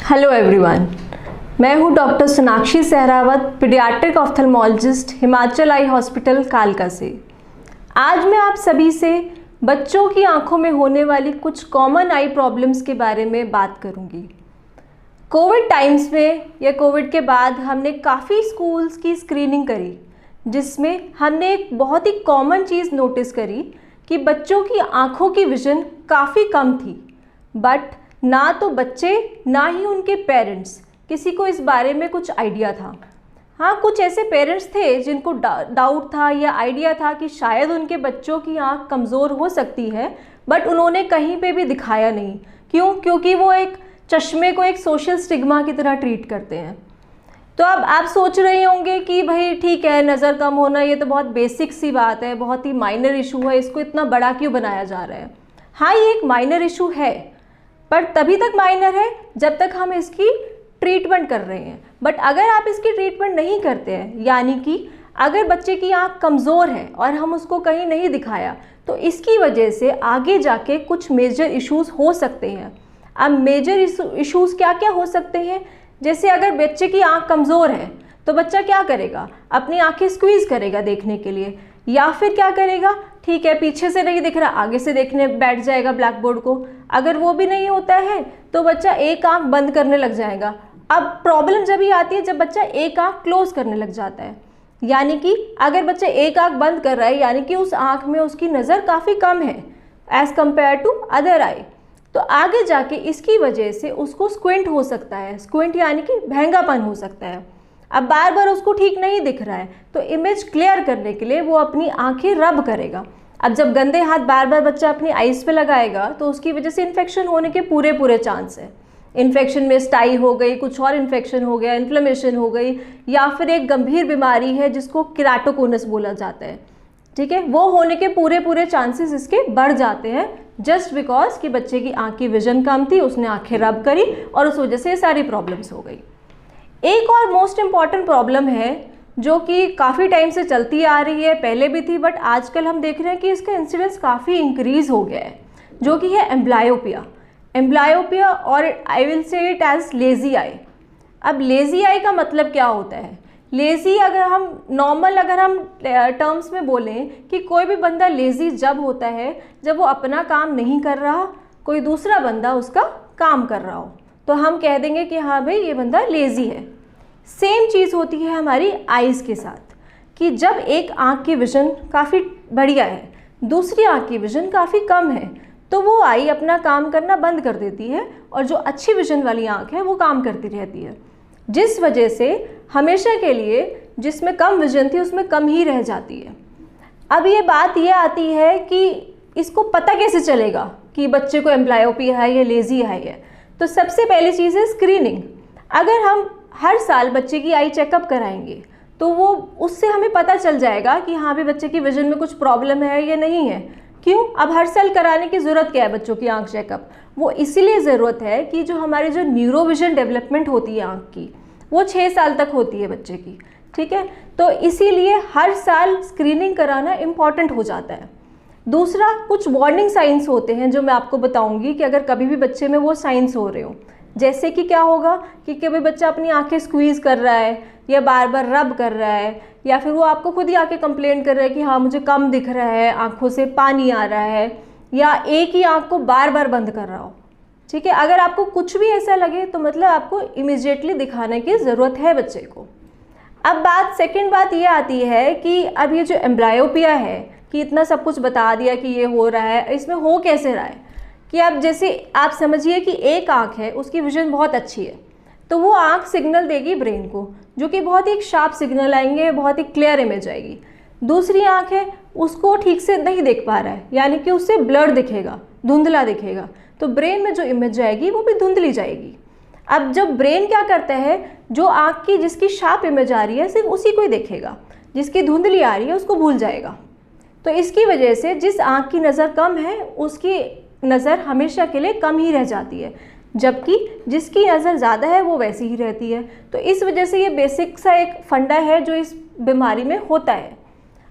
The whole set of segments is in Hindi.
हेलो एवरीवन, मैं हूं doctor Sonakshi Sehrawat, paediatric ophthalmologist, Himachal eye hospital कालका से। आज मैं आप सभी से बच्चों की आंखों में होने वाली कुछ कॉमन आई प्रॉब्लम्स के बारे में बात करूंगी। कोविड टाइम्स में या कोविड के बाद हमने काफ़ी स्कूल्स की स्क्रीनिंग करी, जिसमें हमने एक बहुत ही कॉमन चीज़ नोटिस करी कि बच्चों की आंखों की विज़न काफ़ी कम थी। बट ना तो बच्चे ना ही उनके पेरेंट्स किसी को इस बारे में कुछ आइडिया था। हाँ, कुछ ऐसे पेरेंट्स थे जिनको डाउट था या आइडिया था कि शायद उनके बच्चों की आंख कमज़ोर हो सकती है, बट उन्होंने कहीं पे भी दिखाया नहीं। क्यों? क्योंकि वो एक चश्मे को एक सोशल स्टिग्मा की तरह ट्रीट करते हैं। तो अब आप सोच रहे होंगे कि भाई ठीक है, नज़र कम होना ये तो बहुत बेसिक सी बात है, बहुत ही माइनर इशू है, इसको इतना बड़ा क्यों बनाया जा रहा है। हाँ, ये एक माइनर इशू है, पर तभी तक माइनर है जब तक हम इसकी ट्रीटमेंट कर रहे हैं। बट अगर आप इसकी ट्रीटमेंट नहीं करते हैं, यानी कि अगर बच्चे की आंख कमज़ोर है और हम उसको कहीं नहीं दिखाया, तो इसकी वजह से आगे जाके कुछ मेजर इश्यूज़ हो सकते हैं। अब मेजर इश्यूज़ क्या क्या हो सकते हैं? जैसे अगर बच्चे की आंख कमज़ोर है तो बच्चा क्या करेगा? अपनी आंखें स्क्वीज़ करेगा देखने के लिए, या फिर क्या करेगा, ठीक है पीछे से नहीं दिख रहा, आगे से देखने बैठ जाएगा ब्लैक बोर्ड को। अगर वो भी नहीं होता है तो बच्चा एक आंख बंद करने लग जाएगा। अब प्रॉब्लम जब ही आती है जब बच्चा एक आंख क्लोज करने लग जाता है, यानी कि अगर बच्चा एक आंख बंद कर रहा है, यानी कि उस आंख में उसकी नज़र काफ़ी कम है as compare to other eye, तो आगे जाके इसकी वजह से उसको स्क्विंट हो सकता है। स्क्विंट यानी कि भैंगापन हो सकता है। अब बार बार उसको ठीक नहीं दिख रहा है तो इमेज क्लियर करने के लिए वो अपनी आंखें रब करेगा। अब जब गंदे हाथ बार बार बच्चा अपनी आईज पे लगाएगा तो उसकी वजह से इन्फेक्शन होने के पूरे चांस है। इन्फेक्शन में स्टाई हो गई, कुछ और इन्फेक्शन हो गया, इन्फ्लेमेशन हो गई, या फिर एक गंभीर बीमारी है जिसको केराटोकोनस बोला जाता है, ठीक है, वो होने के पूरे चांसेस इसके बढ़ जाते हैं, जस्ट बिकॉज कि बच्चे की आँख की विजन कम थी, उसने आँखें रब करी और उस वजह से ये सारी प्रॉब्लम्स हो गई। एक और मोस्ट इम्पॉर्टेंट प्रॉब्लम है जो कि काफ़ी टाइम से चलती आ रही है, पहले भी थी बट आजकल हम देख रहे हैं कि इसका इंसिडेंस काफ़ी इंक्रीज़ हो गया है, जो कि है एम्ब्लायोपिया। एम्ब्लायोपिया, और I will say it as lazy eye. अब लेज़ी आई का मतलब क्या होता है? लेज़ी अगर हम नॉर्मल टर्म्स में बोलें कि कोई भी बंदा लेज़ी जब होता है जब वो अपना काम नहीं कर रहा, कोई दूसरा बंदा उसका काम कर रहा हो, तो हम कह देंगे कि हाँ भाई ये बंदा लेज़ी है। सेम चीज़ होती है हमारी आइज़ के साथ, कि जब एक आँख की विज़न काफ़ी बढ़िया है, दूसरी आँख की विज़न काफ़ी कम है, तो वो आई अपना काम करना बंद कर देती है और जो अच्छी विज़न वाली आँख है वो काम करती रहती है, जिस वजह से हमेशा के लिए जिसमें कम विज़न थी उसमें कम ही रह जाती है। अब ये बात ये आती है कि इसको पता कैसे चलेगा कि बच्चे को एम्ब्लायोपिया है या लेज़ी आई है? तो सबसे पहली चीज़ है स्क्रीनिंग। अगर हम हर साल बच्चे की आई चेकअप कराएंगे तो वो उससे हमें पता चल जाएगा कि हाँ भी बच्चे की विज़न में कुछ प्रॉब्लम है या नहीं है। क्यों? अब हर साल कराने की ज़रूरत क्या है बच्चों की आंख चेकअप? वो इसीलिए ज़रूरत है कि जो हमारी जो न्यूरोविजन डेवलपमेंट होती है आँख की, वो 6 साल तक होती है बच्चे की, ठीक है, तो इसीलिए हर साल स्क्रीनिंग कराना इम्पॉर्टेंट हो जाता है। दूसरा, कुछ वार्निंग साइंस होते हैं जो मैं आपको बताऊंगी कि अगर कभी भी बच्चे में वो साइंस हो रहे हो, जैसे कि क्या होगा कि कभी बच्चा अपनी आंखें स्क्वीज़ कर रहा है या बार बार रब कर रहा है, या फिर वो आपको खुद ही आके कंप्लेंट कर रहा है कि हाँ मुझे कम दिख रहा है, आंखों से पानी आ रहा है, या एक ही आंख को बार बार बंद कर रहा हो, ठीक है। अगर आपको कुछ भी ऐसा लगे तो मतलब आपको इमीडिएटली दिखाने की ज़रूरत है बच्चे को। अब सेकेंड बात ये आती है कि अब ये जो एम्ब्लायोपिया है, कि इतना सब कुछ बता दिया कि ये हो रहा है, इसमें हो कैसे रहा है कि अब जैसे आप समझिए कि एक आंख है उसकी विजन बहुत अच्छी है, तो वो आंख सिग्नल देगी ब्रेन को, जो कि बहुत ही एक शार्प सिग्नल आएंगे, बहुत ही क्लियर इमेज आएगी। दूसरी आंख है उसको ठीक से नहीं देख पा रहा है, यानी कि उससे ब्लर दिखेगा, धुंधला दिखेगा, तो ब्रेन में जो इमेज जाएगी वो भी धुंधली जाएगी। अब जब ब्रेन क्या करता है, जो आंख की जिसकी शार्प इमेज आ रही है सिर्फ उसी को ही देखेगा, जिसकी धुंधली आ रही है उसको भूल जाएगा। तो इसकी वजह से जिस आंख की नज़र कम है उसकी नज़र हमेशा के लिए कम ही रह जाती है, जबकि जिसकी नज़र ज़्यादा है वो वैसी ही रहती है। तो इस वजह से ये बेसिक सा एक फंडा है जो इस बीमारी में होता है।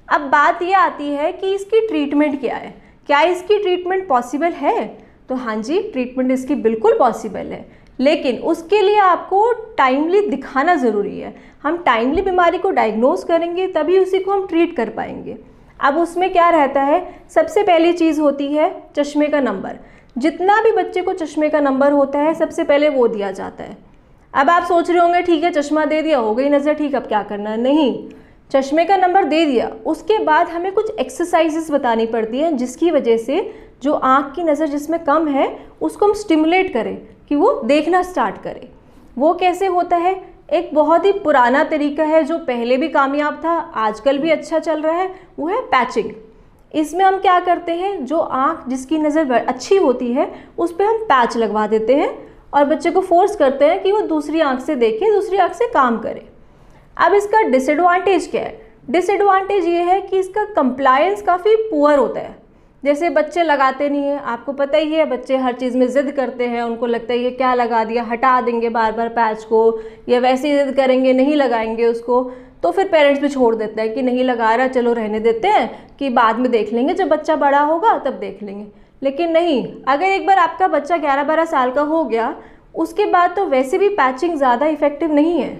अब बात ये आती है कि इसकी ट्रीटमेंट क्या है, क्या इसकी ट्रीटमेंट पॉसिबल है? तो हाँ जी, ट्रीटमेंट इसकी बिल्कुल पॉसिबल है। लेकिन उसके लिए आपको टाइमली दिखाना ज़रूरी है। हम टाइमली बीमारी को डायग्नोज करेंगे तभी उसी को हम ट्रीट कर पाएंगे। अब उसमें क्या रहता है, सबसे पहली चीज़ होती है चश्मे का नंबर। जितना भी बच्चे को चश्मे का नंबर होता है सबसे पहले वो दिया जाता है। अब आप सोच रहे होंगे ठीक है चश्मा दे दिया, हो गई नज़र ठीक, अब क्या करना है। नहीं, चश्मे का नंबर दे दिया, उसके बाद हमें कुछ एक्सरसाइजेस बतानी पड़ती हैं जिसकी वजह से जो आँख की नज़र जिसमें कम है उसको हम स्टिमुलेट करें कि वो देखना स्टार्ट करे। वो कैसे होता है, एक बहुत ही पुराना तरीका है जो पहले भी कामयाब था, आजकल भी अच्छा चल रहा है, वो है पैचिंग। इसमें हम क्या करते हैं, जो आँख जिसकी नज़र अच्छी होती है उस पर हम पैच लगवा देते हैं और बच्चे को फोर्स करते हैं कि वो दूसरी आँख से देखे, दूसरी आँख से काम करे। अब इसका डिसएडवांटेज क्या है, डिसएडवांटेज ये है कि इसका कंप्लायंस काफ़ी पुअर होता है। जैसे बच्चे लगाते नहीं हैं, आपको पता ही है बच्चे हर चीज़ में ज़िद करते हैं, उनको लगता है ये क्या लगा दिया, हटा देंगे बार बार पैच को, या वैसे ही ज़िद करेंगे नहीं लगाएंगे उसको, तो फिर पेरेंट्स भी छोड़ देते हैं कि नहीं लगा रहा, चलो रहने देते हैं कि बाद में देख लेंगे, जब बच्चा बड़ा होगा तब देख लेंगे। लेकिन नहीं, अगर एक बार आपका बच्चा 11-12 साल का हो गया उसके बाद तो वैसे भी पैचिंग ज़्यादा इफ़ेक्टिव नहीं है,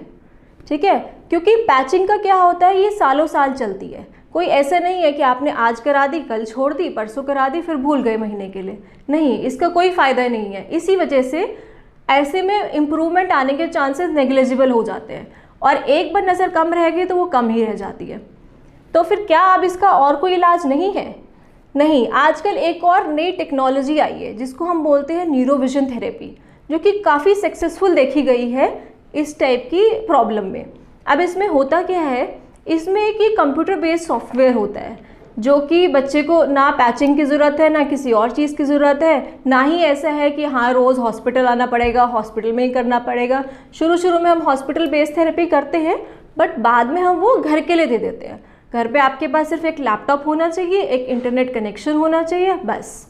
ठीक है, क्योंकि पैचिंग का क्या होता है, ये सालों साल चलती है। कोई ऐसा नहीं है कि आपने आज करा दी, कल छोड़ दी, परसों करा दी, फिर भूल गए महीने के लिए, नहीं, इसका कोई फ़ायदा नहीं है। इसी वजह से ऐसे में इम्प्रूवमेंट आने के चांसेस नेग्लिजिबल हो जाते हैं और एक बार नज़र कम रह गई तो वो कम ही रह जाती है। तो फिर क्या अब इसका और कोई इलाज नहीं है? नहीं, आजकल एक और नई टेक्नोलॉजी आई है जिसको हम बोलते हैं न्यूरोविजन थेरेपी, जो कि काफ़ी सक्सेसफुल देखी गई है इस टाइप की प्रॉब्लम में। अब इसमें होता क्या है, इसमें एक ही कंप्यूटर बेस्ड सॉफ्टवेयर होता है जो कि बच्चे को ना पैचिंग की ज़रूरत है, ना किसी और चीज़ की ज़रूरत है, ना ही ऐसा है कि हाँ रोज़ हॉस्पिटल आना पड़ेगा, हॉस्पिटल में ही करना पड़ेगा। शुरू में हम हॉस्पिटल बेस्ड थेरेपी करते हैं, बट बाद में हम वो घर के लिए दे देते हैं। घर पे आपके पास सिर्फ एक लैपटॉप होना चाहिए, एक इंटरनेट कनेक्शन होना चाहिए, बस।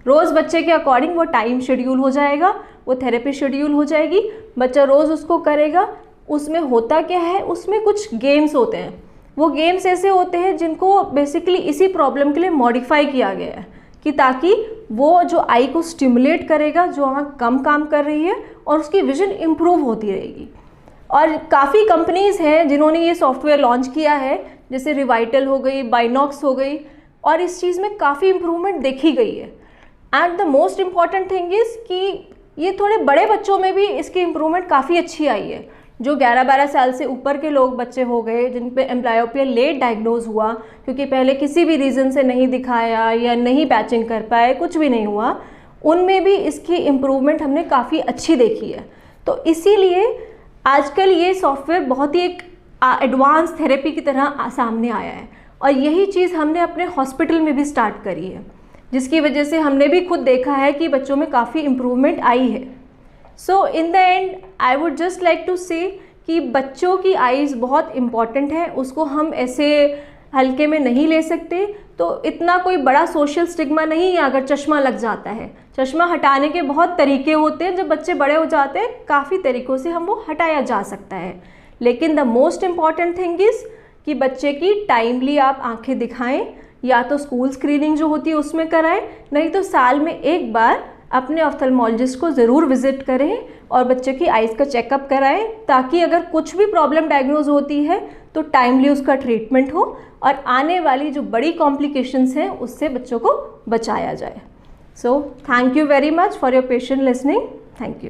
रोज़ बच्चे के अकॉर्डिंग वो टाइम शेड्यूल हो जाएगा, वो थेरेपी शेड्यूल हो जाएगी, बच्चा रोज़ उसको करेगा। उसमें होता क्या है, उसमें कुछ गेम्स होते हैं, वो गेम्स ऐसे होते हैं जिनको बेसिकली इसी प्रॉब्लम के लिए मॉडिफाई किया गया है कि ताकि वो जो आई को स्टिमुलेट करेगा, जो आँख कम काम कर रही है, और उसकी विजन इम्प्रूव होती रहेगी। और काफ़ी कंपनीज़ हैं जिन्होंने ये सॉफ्टवेयर लॉन्च किया है, जैसे रिवाइटल हो गई, बाइनॉक्स हो गई, और इस चीज़ में काफ़ी इम्प्रूवमेंट देखी गई है। And the most important thing is कि ये थोड़े बड़े बच्चों में भी इसकी इम्प्रूवमेंट काफ़ी अच्छी आई है। जो 11-12 साल से ऊपर के लोग बच्चे हो गए जिन पे एम्ब्लायोपिया लेट डायग्नोज हुआ, क्योंकि पहले किसी भी रीज़न से नहीं दिखाया या नहीं पैचिंग कर पाए, कुछ भी नहीं हुआ, उनमें भी इसकी इम्प्रूवमेंट हमने काफ़ी अच्छी देखी है। तो इसीलिए आजकल ये सॉफ्टवेयर बहुत ही एक एडवांस थेरेपी की तरह सामने आया है, और यही चीज़ हमने अपने हॉस्पिटल में भी स्टार्ट करी है, जिसकी वजह से हमने भी खुद देखा है कि बच्चों में काफ़ी इम्प्रूवमेंट आई है। So in the end I would just like to say कि बच्चों की आइज़ बहुत इम्पॉर्टेंट है, उसको हम ऐसे हल्के में नहीं ले सकते। तो इतना कोई बड़ा सोशल स्टिग्मा नहीं है अगर चश्मा लग जाता है। चश्मा हटाने के बहुत तरीके होते हैं, जब बच्चे बड़े हो जाते हैं काफ़ी तरीक़ों से हम वो हटाया जा सकता है। लेकिन the most important thing is कि बच्चे की टाइमली आप आंखें दिखाएं, या तो स्कूल स्क्रीनिंग जो होती है उसमें कराएं, नहीं तो साल में एक बार अपने ऑफ्थल्मोलॉजिस्ट को ज़रूर विज़िट करें और बच्चे की आइज़ का चेकअप कराएं, ताकि अगर कुछ भी प्रॉब्लम डायग्नोज होती है तो टाइमली उसका ट्रीटमेंट हो और आने वाली जो बड़ी कॉम्प्लिकेशंस हैं उससे बच्चों को बचाया जाए। So thank you very much for your patient listening. Thank you.